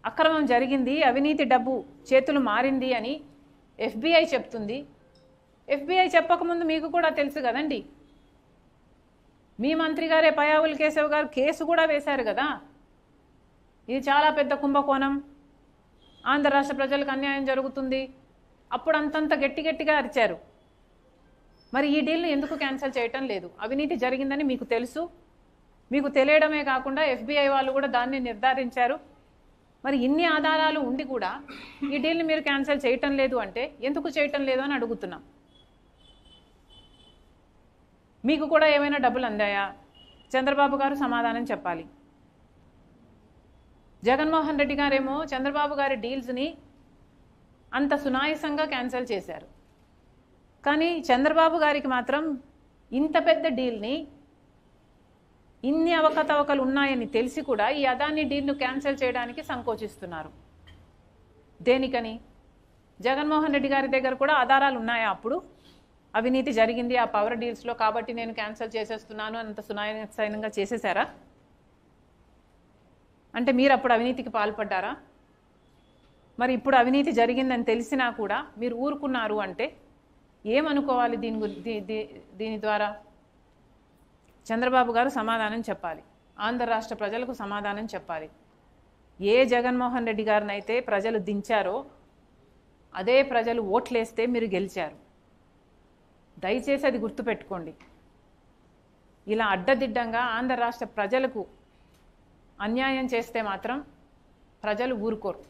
అక్రమం జరిగింది, అవినీతి డబ్బు చేతులు మారింది అని FBI చెప్తుంది. FBI చెప్పకముందు మీకు కూడా తెలుసు కదండి. మీ మంత్రి గారే పయావుల్ కేశవ్ గారు కేసు కూడా వేశారు కదా. ఇది చాలా పెద్ద కుంభకోణం, ఆంధ్ర రాష్ట్ర ప్రజలకు అన్యాయం జరుగుతుంది, అప్పుడు అంతంత గట్టిగా అరిచారు. మరి ఈ డీల్ను ఎందుకు క్యాన్సిల్ చేయటం లేదు? అవినీతి జరిగిందని మీకు తెలుసు, మీకు తెలియడమే కాకుండా FBI వాళ్ళు కూడా దాన్ని నిర్ధారించారు. మరి ఇన్ని ఆధారాలు ఉండి కూడా ఈ డీల్ని మీరు క్యాన్సిల్ చేయటం లేదు అంటే ఎందుకు చేయటం లేదు అని అడుగుతున్నాం. మీకు కూడా ఏమైనా డబ్బులు అందాయా? చంద్రబాబు గారు సమాధానం చెప్పాలి. జగన్మోహన్ రెడ్డి గారేమో చంద్రబాబు గారి డీల్స్ని అంత సునాయాసంగా క్యాన్సిల్ చేశారు. కానీ చంద్రబాబు గారికి మాత్రం ఇంత పెద్ద డీల్ని, ఇన్ని అవకతవకలు ఉన్నాయని తెలిసి కూడా ఈ అదానీ డీల్ను క్యాన్సిల్ చేయడానికి సంకోచిస్తున్నారు. దేనికని? జగన్మోహన్ రెడ్డి గారి దగ్గర కూడా ఆధారాలు ఉన్నాయా? అప్పుడు అవినీతి జరిగింది ఆ పవర్ డీల్స్లో, కాబట్టి నేను క్యాన్సిల్ చేసేస్తున్నాను అంత సునాయాసంగా చేసేసారా? అంటే మీరు అప్పుడు అవినీతికి పాల్పడ్డారా? మరి ఇప్పుడు అవినీతి జరిగిందని తెలిసినా కూడా మీరు ఊరుకున్నారు అంటే ఏమనుకోవాలి? దీని ద్వారా చంద్రబాబు గారు సమాధానం చెప్పాలి, ఆంధ్ర రాష్ట్ర ప్రజలకు సమాధానం చెప్పాలి. ఏ జగన్మోహన్ రెడ్డి గారినైతే ప్రజలు దించారో అదే ప్రజలు ఓట్లేస్తే మీరు గెలిచారు. దయచేసి అది గుర్తుపెట్టుకోండి. ఇలా అడ్డదిడ్డంగా ఆంధ్ర రాష్ట్ర ప్రజలకు అన్యాయం చేస్తే మాత్రం ప్రజలు ఊరుకోరు.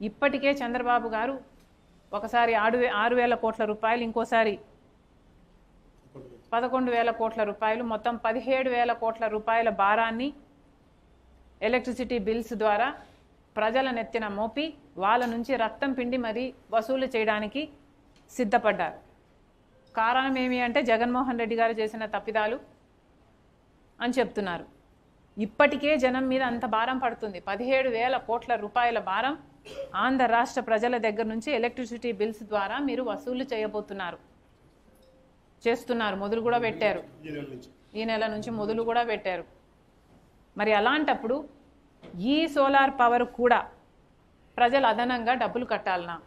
ఇప్పటికే చంద్రబాబు గారు ఒకసారి 6,000 కోట్ల రూపాయలు, ఇంకోసారి 11,000 కోట్ల రూపాయలు, మొత్తం 17,000 కోట్ల రూపాయల భారాన్ని ఎలక్ట్రిసిటీ బిల్స్ ద్వారా ప్రజల నెత్తిన మోపి వాళ్ళ నుంచి రక్తం పిండి మరీ వసూలు చేయడానికి సిద్ధపడ్డారు. కారణం ఏమి అంటే జగన్మోహన్ రెడ్డి గారు చేసిన తప్పిదాలు అని చెప్తున్నారు. ఇప్పటికే జనం మీద అంత భారం పడుతుంది. 17,000 కోట్ల రూపాయల భారం ఆంధ్ర రాష్ట్ర ప్రజల దగ్గర నుంచి ఎలక్ట్రిసిటీ బిల్స్ ద్వారా మీరు వసూలు చేస్తున్నారు. మొదలు కూడా పెట్టారు, ఈ నెల నుంచి మొదలు కూడా పెట్టారు. మరి అలాంటప్పుడు ఈ సోలార్ పవర్ కూడా ప్రజలు అదనంగా డబ్బులు కట్టాలనా?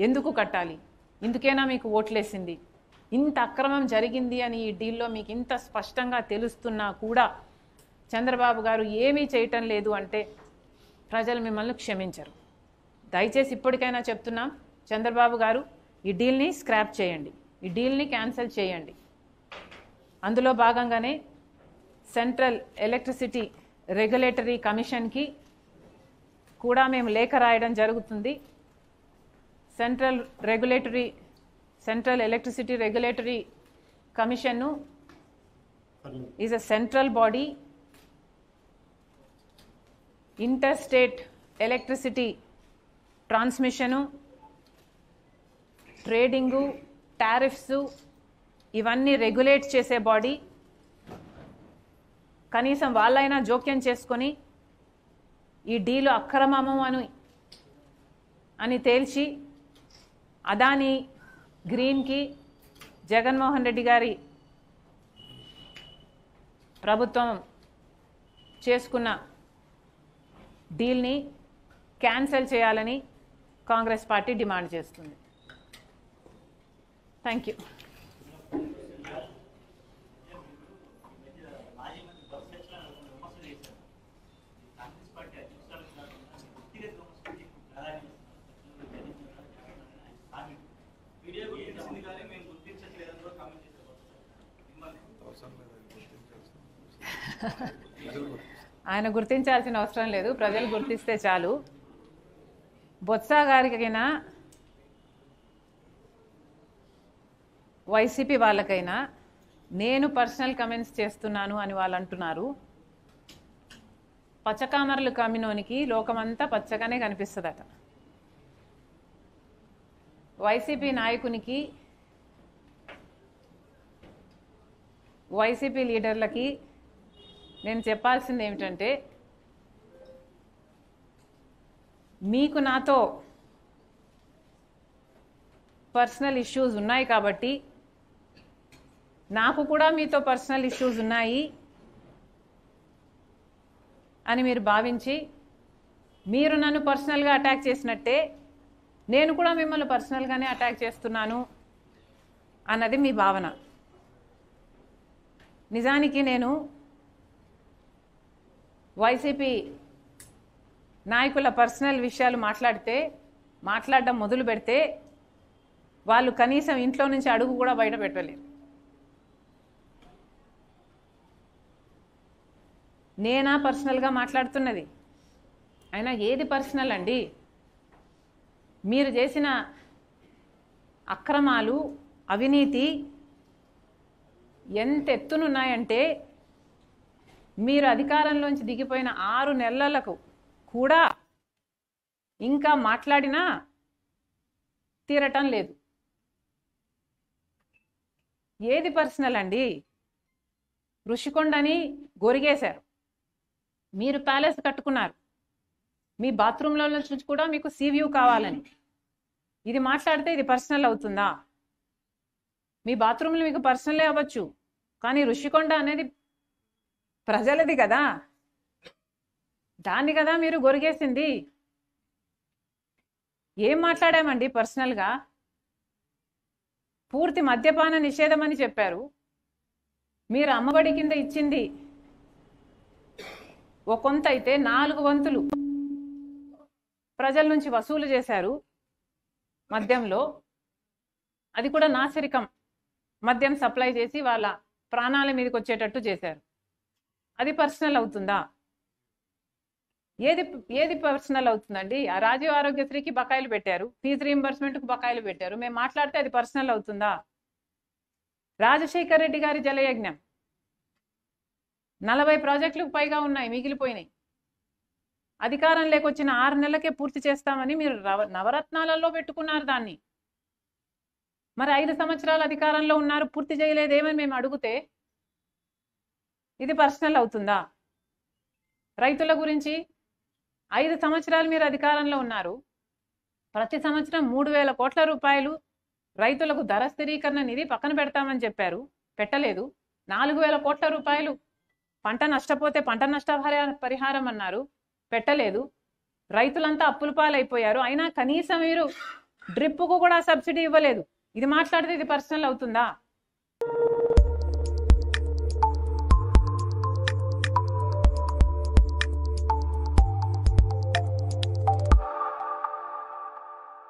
ఎందుకు కట్టాలి? ఇందుకేనా మీకు ఓట్లేసింది? ఇంత అక్రమం జరిగింది అని ఈ డీల్లో మీకు ఇంత స్పష్టంగా తెలుస్తున్నా కూడా చంద్రబాబు గారు ఏమీ చేయటం లేదు అంటే ప్రజలు మిమ్మల్ని క్షమించరు. దయచేసి ఇప్పటికైనా చెప్తున్నాం, చంద్రబాబు గారు ఈ డీల్ని స్క్రాప్ చేయండి, ఈ డీల్ని క్యాన్సిల్ చేయండి. అందులో భాగంగానే సెంట్రల్ ఎలక్ట్రిసిటీ రెగ్యులేటరీ కమిషన్కి కూడా మేము లేఖ రాయడం జరుగుతుంది. Central electricity regulatory commission is a central body. Interstate electricity transmission, trading, tariffs ఇవన్నీ రెగ్యులేట్ చేసే బాడీ. కనీసం వాళ్ళైనా జోక్యం చేసుకొని ఈ డీలు అక్రమము అని తేల్చి అదానీ గ్రీన్కి జగన్మోహన్ రెడ్డి గారి ప్రభుత్వం చేసుకున్న డీల్ని క్యాన్సిల్ చేయాలని కాంగ్రెస్ పార్టీ డిమాండ్ చేస్తుంది. Thank you. ఆయన గుర్తించాల్సిన అవసరం లేదు, ప్రజలు గుర్తిస్తే చాలు. బొత్స గారికైనా వైసీపీ వాళ్ళకైనా నేను పర్సనల్ కమెంట్స్ చేస్తున్నాను అని వాళ్ళు అంటున్నారు. పచ్చకామర్లు కమ్మినోనికి లోకమంతా పచ్చగానే కనిపిస్తుందట. వైసీపీ నాయకునికి, వైసీపీ లీడర్లకి నేను చెప్పాల్సింది ఏమిటంటే, మీకు నాతో పర్సనల్ ఇష్యూస్ ఉన్నాయి కాబట్టి, నాకు కూడా మీతో పర్సనల్ ఇష్యూస్ ఉన్నాయి అని మీరు భావించి మీరు నన్ను పర్సనల్గా అటాక్ చేసినట్టే నేను కూడా మిమ్మల్ని పర్సనల్గానే అటాక్ చేస్తున్నాను అన్నది మీ భావన. నిజానికి నేను వైసీపీ నాయకుల పర్సనల్ విషయాలు మాట్లాడడం మొదలు పెడితే వాళ్ళు కనీసం ఇంట్లో నుంచి అడుగు కూడా బయట పెట్టలేరు. నేనా పర్సనల్గా మాట్లాడుతున్నది? అయినా ఏది పర్సనల్ అండి? మీరు చేసిన అక్రమాలు, అవినీతి ఎంత ఎత్తునున్నాయంటే మీరు అధికారంలోంచి దిగిపోయిన 6 నెలలకు కూడా ఇంకా మాట్లాడినా తీరటం లేదు. ఏది పర్సనల్ అండి? ఋషికొండని గొరిగేశారు, మీరు ప్యాలెస్ కట్టుకున్నారు, మీ బాత్రూంలో నుంచి కూడా మీకు సీవ్యూ కావాలని. ఇది మాట్లాడితే ఇది పర్సనల్ అవుతుందా? మీ బాత్రూంలో మీకు పర్సనలే అవ్వచ్చు, కానీ ఋషికొండ అనేది ప్రజలది కదా, దాన్ని కదా మీరు గొరిగేసింది. ఏం మాట్లాడామండి పర్సనల్గా? పూర్తి మద్యపాన నిషేధం అని చెప్పారు. మీరు అమ్మఒడి కింద ఇచ్చింది ఒక కొంత అయితే 4 వంతులు ప్రజల నుంచి వసూలు చేశారు మద్యంలో. అది కూడా నాసిరకం మద్యం సప్లై చేసి వాళ్ళ ప్రాణాల మీదకి వచ్చేటట్టు చేశారు. అది పర్సనల్ అవుతుందా? ఏది పర్సనల్ అవుతుందండి? ఆ రాజీవ్ ఆరోగ్యశ్రీకి బకాయిలు పెట్టారు, ఫీజు రీయింబర్స్మెంట్కి బకాయిలు పెట్టారు. మేము మాట్లాడితే అది పర్సనల్ అవుతుందా? రాజశేఖర్ రెడ్డి గారి జలయజ్ఞం 40 ప్రాజెక్టులకు పైగా ఉన్నాయి, మిగిలిపోయినాయి. అధికారం లేకొచ్చిన 6 నెలలకే పూర్తి చేస్తామని మీరు నవరత్నాలలో పెట్టుకున్నారు దాన్ని. మరి 5 సంవత్సరాలు అధికారంలో ఉన్నారు, పూర్తి చేయలేదేమని మేము అడిగితే ఇది పర్సనల్ అవుతుందా? రైతుల గురించి 5 సంవత్సరాలు మీరు అధికారంలో ఉన్నారు, ప్రతి సంవత్సరం 3,000 కోట్ల రూపాయలు రైతులకు ధర స్థిరీకరణ నిధి పక్కన పెడతామని చెప్పారు, పెట్టలేదు. 4,000 కోట్ల రూపాయలు పంట నష్టపోతే పంట నష్ట పరిహారం అన్నారు, పెట్టలేదు. రైతులంతా అప్పుల పాలైపోయారు, అయినా కనీసం మీరు డ్రిప్కు కూడా సబ్సిడీ ఇవ్వలేదు. ఇది మాట్లాడితే ఇది పర్సనల్ అవుతుందా?